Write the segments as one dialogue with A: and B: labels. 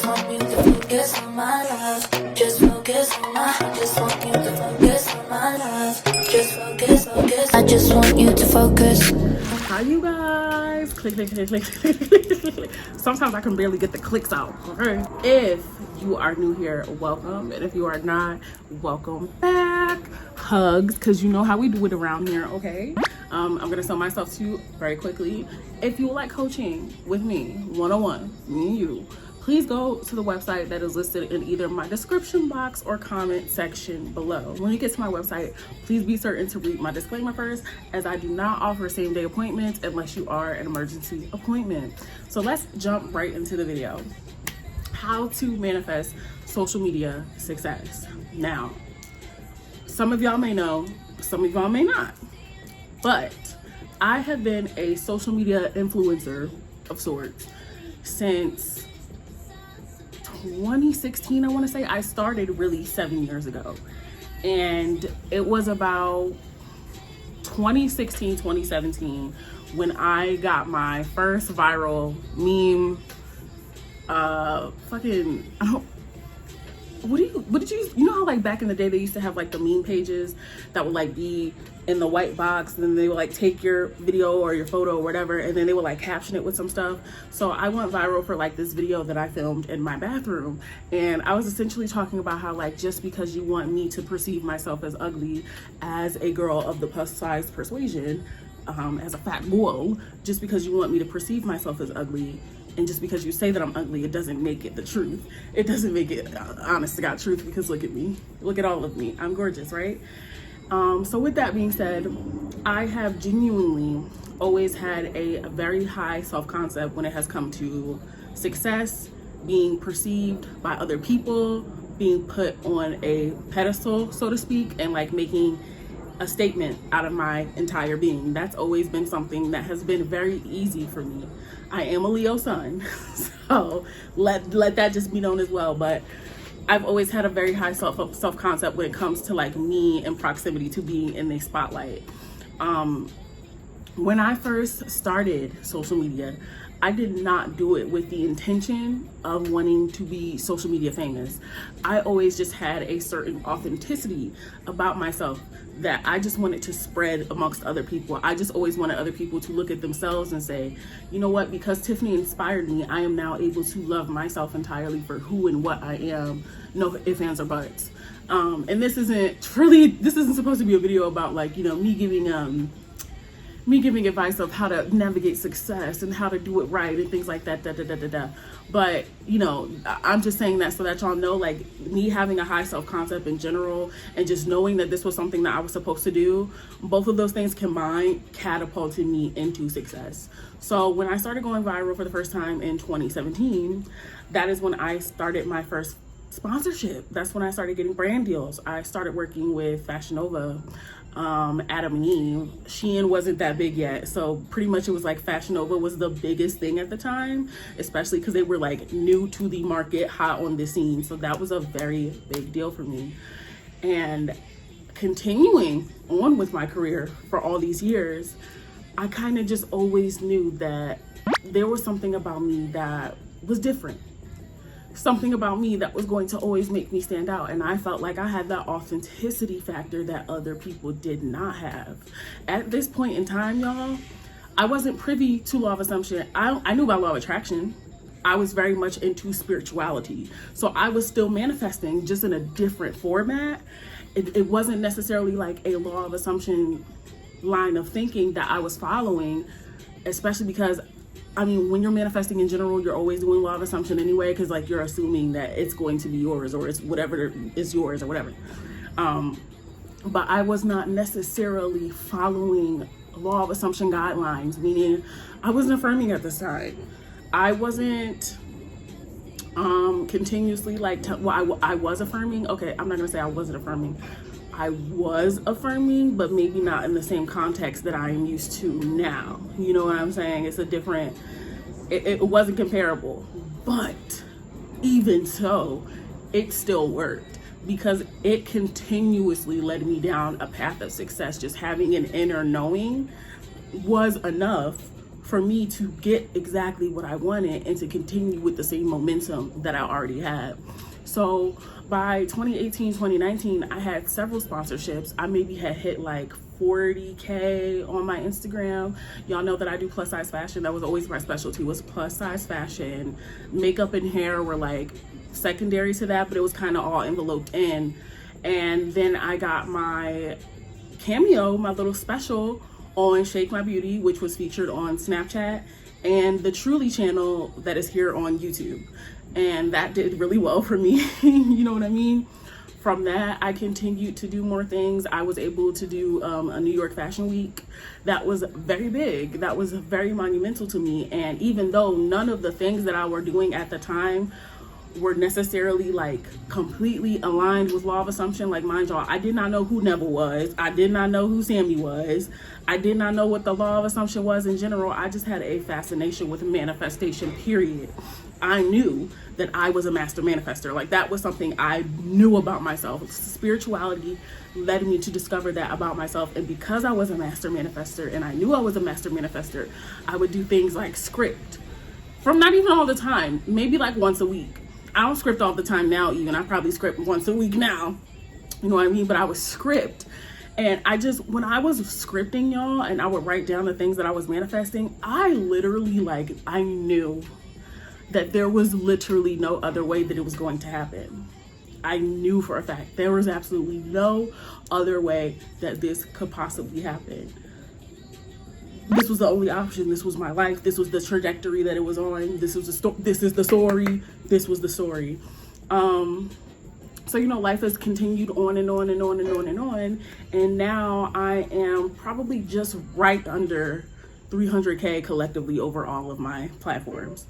A: just want you to focus on my love. Just focus on my, I just want you to focus on my love. Just focus, focus, I just want you to focus.
B: Hi you guys, click, click, click, click, click, click, click, click. Sometimes I can barely get the clicks out, okay? If you are new here, welcome. And if you are not, welcome back. Hugs, because you know how we do it around here, okay? I'm gonna sell myself to you very quickly. If you would like coaching with me, one-on-one, me and you, please go to the website that is listed in either my description box or comment section below. When you get to my website, please be certain to read my disclaimer first, as I do not offer same-day appointments unless you are an emergency appointment. So let's jump right into the video. How to manifest social media success. Now, some of y'all may know, some of y'all may not, but I have been a social media influencer of sorts since 2016, I want to say. I started really 7 years ago, and it was about 2016, 2017 when I got my first viral meme. What did you know how like back in the day they used to have like the meme pages that would like be in the white box, and then they would like take your video or your photo or whatever, and then they would like caption it with some stuff. So I went viral for like this video that I filmed in my bathroom, and I was essentially talking about how like just because you want me to perceive myself as ugly, as a girl of the plus size persuasion, as a fat girl, just because you want me to perceive myself as ugly, and just because you say that I'm ugly, it doesn't make it the truth. It doesn't make it honest to God truth, because look at me. Look at all of me. I'm gorgeous, right? So with that being said, I have genuinely always had a very high self-concept when it has come to success, being perceived by other people, being put on a pedestal, so to speak, and like making a statement out of my entire being. That's always been something that has been very easy for me. I am a Leo sun, so let that just be known as well. But I've always had a very high self-concept when it comes to like me and proximity to being in the spotlight. When I first started social media, I did not do it with the intention of wanting to be social media famous. I always just had a certain authenticity about myself that I just wanted to spread amongst other people. I just always wanted other people to look at themselves and say, you know what, because Tiffany inspired me, I am now able to love myself entirely for who and what I am. No ifs, ands, or buts. And this isn't supposed to be a video about like, you know, me giving advice of how to navigate success and how to do it right and things like that, But, you know, I'm just saying that so that y'all know, like, me having a high self-concept in general and just knowing that this was something that I was supposed to do, both of those things combined catapulted me into success. So when I started going viral for the first time in 2017, that is when I started my first sponsorship. That's when I started getting brand deals. I started working with Fashion Nova, Adam and Eve. Shein wasn't that big yet, so pretty much it was like Fashion Nova was the biggest thing at the time, especially because they were like new to the market, hot on the scene. So that was a very big deal for me. And continuing on with my career for all these years, I kind of just always knew that there was something about me that was different. Something about me that was going to always make me stand out. And I felt like I had that authenticity factor that other people did not have. At this point in time, y'all, I wasn't privy to law of assumption. I knew about law of attraction. I was very much into spirituality. So I was still manifesting, just in a different format. It wasn't necessarily like a law of assumption line of thinking that I was following, especially because I mean, when you're manifesting in general, you're always doing law of assumption anyway, because like you're assuming that it's going to be yours, or it's whatever is yours or whatever. But I was not necessarily following law of assumption guidelines, meaning I wasn't affirming at this time. I wasn't continuously like, I was affirming. Okay, I'm not gonna say I wasn't affirming. I was affirming, but maybe not in the same context that I am used to now. You know what I'm saying? It's a different, it wasn't comparable. But even so, it still worked because it continuously led me down a path of success. Just having an inner knowing was enough for me to get exactly what I wanted and to continue with the same momentum that I already had. So by 2018, 2019, I had several sponsorships. I maybe had hit like 40K on my Instagram. Y'all know that I do plus size fashion. That was always my specialty, was plus size fashion. Makeup and hair were like secondary to that, but it was kind of all enveloped in. And then I got my cameo, my little special on Shake My Beauty, which was featured on Snapchat, and the Truly channel that is here on YouTube. And that did really well for me. You know what I mean? From that, I continued to do more things. I was able to do a New York Fashion Week. That was very big. That was very monumental to me. And even though none of the things that I were doing at the time were necessarily like completely aligned with law of assumption, like mind y'all, I did not know who Neville was. I did not know who Sammy was. I did not know what the law of assumption was in general. I just had a fascination with manifestation, period. I knew that I was a master manifester. Like that was something I knew about myself. Spirituality led me to discover that about myself. And because I was a master manifester and I knew I was a master manifester, I would do things like script from not even all the time, maybe like once a week. I don't script all the time now even. I probably script once a week now. You know what I mean? But I would script. And when I was scripting, y'all, and I would write down the things that I was manifesting, I literally I knew that there was literally no other way that it was going to happen. I knew for a fact there was absolutely no other way that this could possibly happen. This was the only option. This was my life. This was the trajectory that it was on. This is the story. This was the story. So, you know, life has continued on and on and on and on and on. And now I am probably just right under 300K collectively over all of my platforms.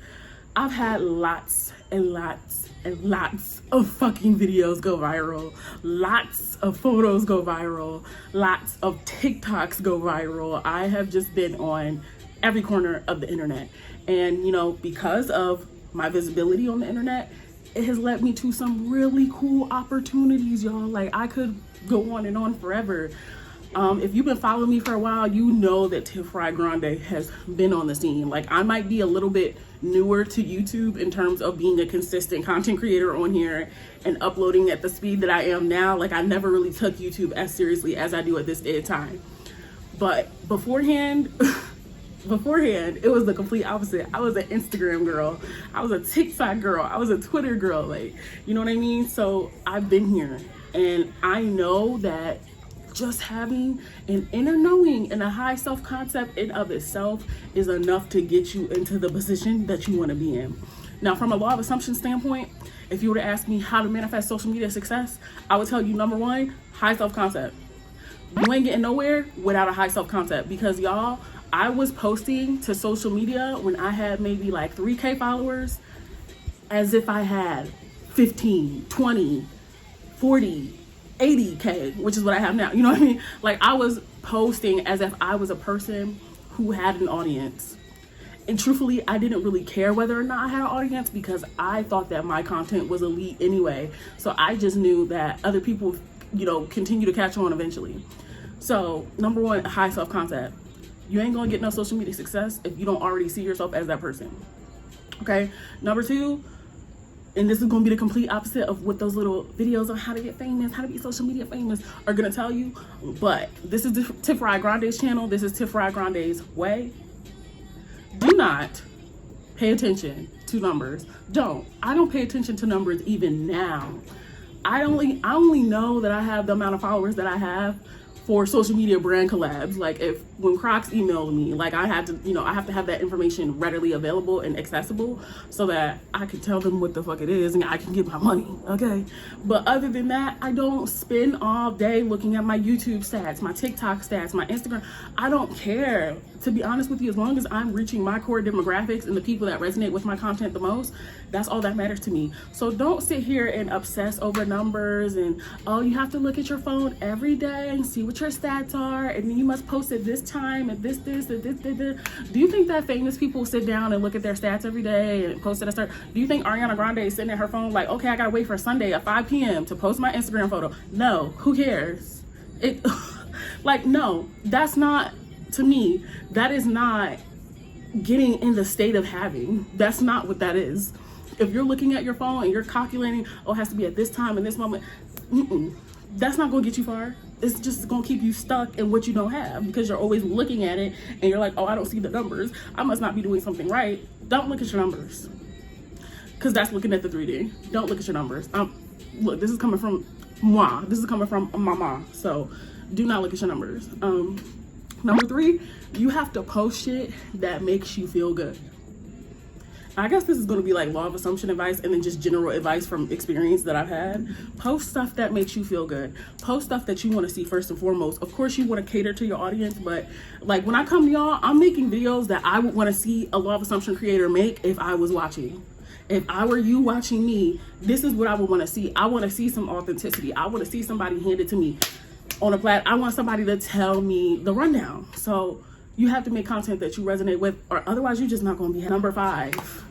B: I've had lots and lots and lots of fucking videos go viral, lots of photos go viral, lots of TikToks go viral. I have just been on every corner of the internet. And, you know, because of my visibility on the internet, it has led me to some really cool opportunities, y'all. Like, I could go on and on forever. If you've been following me for a while, you know that TiffriahGrande has been on the scene. Like, I might be a little bit newer to YouTube in terms of being a consistent content creator on here and uploading at the speed that I am now. Like, I never really took YouTube as seriously as I do at this time. But beforehand, it was the complete opposite. I was an Instagram girl. I was a TikTok girl. I was a Twitter girl. Like, you know what I mean? So I've been here, and I know that just having an inner knowing and a high self-concept in of itself is enough to get you into the position that you want to be in. Now, from a law of assumption standpoint, if you were to ask me how to manifest social media success, I would tell you, number one, high self-concept. You ain't getting nowhere without a high self-concept, because y'all, I was posting to social media when I had maybe like 3K followers as if I had 15, 20, 40, 80K, which is what I have now. You know what I mean? Like, I was posting as if I was a person who had an audience. And truthfully, I didn't really care whether or not I had an audience, because I thought that my content was elite anyway. So I just knew that other people, you know, continue to catch on eventually. So number one, high self-concept. You ain't gonna get no social media success if you don't already see yourself as that person. Okay? Number two, and this is going to be the complete opposite of what those little videos on how to get famous, how to be social media famous are going to tell you. But this is TiffriahGrande's channel. This is TiffriahGrande's way. Do not pay attention to numbers. I don't pay attention to numbers even now. I only know that I have the amount of followers that I have for social media brand collabs. Like, when Crocs emailed me, like, I have to have that information readily available and accessible so that I can tell them what the fuck it is and I can get my money, okay? But other than that, I don't spend all day looking at my YouTube stats, my TikTok stats, my Instagram. I don't care, to be honest with you. As long as I'm reaching my core demographics and the people that resonate with my content the most, that's all that matters to me. So don't sit here and obsess over numbers and, oh, you have to look at your phone every day and see what your stats are, and then you must post at this time and this and this. Do you think that famous people sit down and look at their stats every day and post at a certain? Do you think Ariana Grande is sitting at her phone like, okay, I gotta wait for Sunday at 5 p.m. to post my Instagram photo? No, who cares? Like, no, that's not, to me, that is not getting in the state of having. That's not what that is. If you're looking at your phone and you're calculating, oh, it has to be at this time and this moment, that's not going to get you far. It's just going to keep you stuck in what you don't have, because you're always looking at it and you're like, oh, I don't see the numbers, I must not be doing something right. Don't look at your numbers, because that's looking at the 3D. Don't look at your numbers. Look, this is coming from moi. This is coming from mama. So do not look at your numbers. Number 3, you have to post shit that makes you feel good. I guess this is going to be like law of assumption advice and then just general advice from experience that I've had. Post stuff that makes you feel good. Post stuff that you want to see first and foremost. Of course, you want to cater to your audience, but like when I come to y'all, I'm making videos that I would want to see a law of assumption creator make if I was watching. If I were you watching me, this is what I would want to see. I want to see some authenticity. I want to see somebody hand it to me on a plat. I want somebody to tell me the rundown. So you have to make content that you resonate with, or otherwise you're just not going to be. Number 5,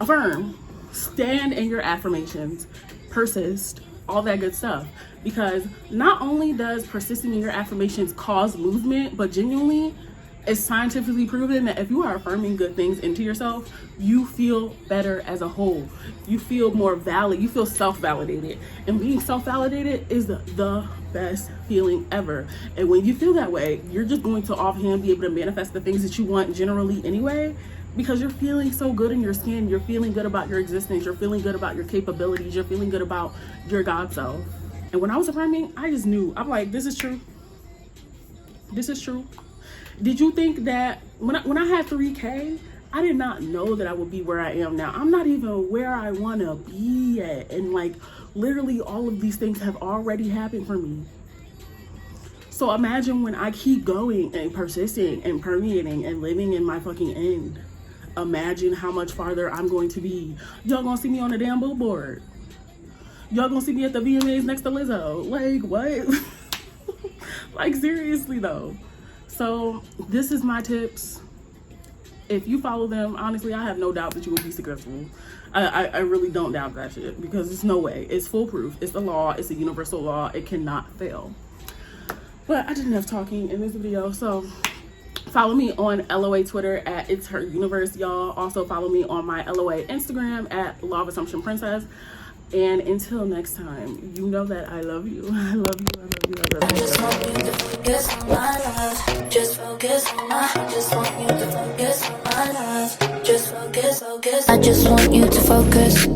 B: affirm. Stand in your affirmations. Persist. All that good stuff. Because not only does persisting in your affirmations cause movement, but genuinely, it's scientifically proven that if you are affirming good things into yourself, you feel better as a whole. You feel more valid. You feel self-validated. And being self-validated is the best feeling ever. And when you feel that way, you're just going to offhand be able to manifest the things that you want generally anyway, because you're feeling so good in your skin. You're feeling good about your existence. You're feeling good about your capabilities. You're feeling good about your God self. And when I was affirming, I just knew. I'm like, this is true. This is true. Did you think that when I had 3K, I did not know that I would be where I am now. I'm not even where I want to be at. And like literally all of these things have already happened for me. So imagine when I keep going and persisting and permeating and living in my fucking end. Imagine how much farther I'm going to be. Y'all gonna see me on the damn billboard. Y'all gonna see me at the VMAs next to Lizzo. Like, what? Like, seriously though. So this is my tips. If you follow them, honestly, I have no doubt that you will be successful. I really don't doubt that shit, because there's no way. It's foolproof. It's the law. It's a universal law. It cannot fail. But I did enough talking in this video. So follow me on LOA Twitter at It's Her Universe, y'all. Also follow me on my LOA Instagram at Law of Assumption Princess. And until next time, you know that I love you. I love you. I love you. I love you.
A: I just want you to focus on my love. Just focus on my. I just want you to focus on my love. Just focus. I just want you to focus.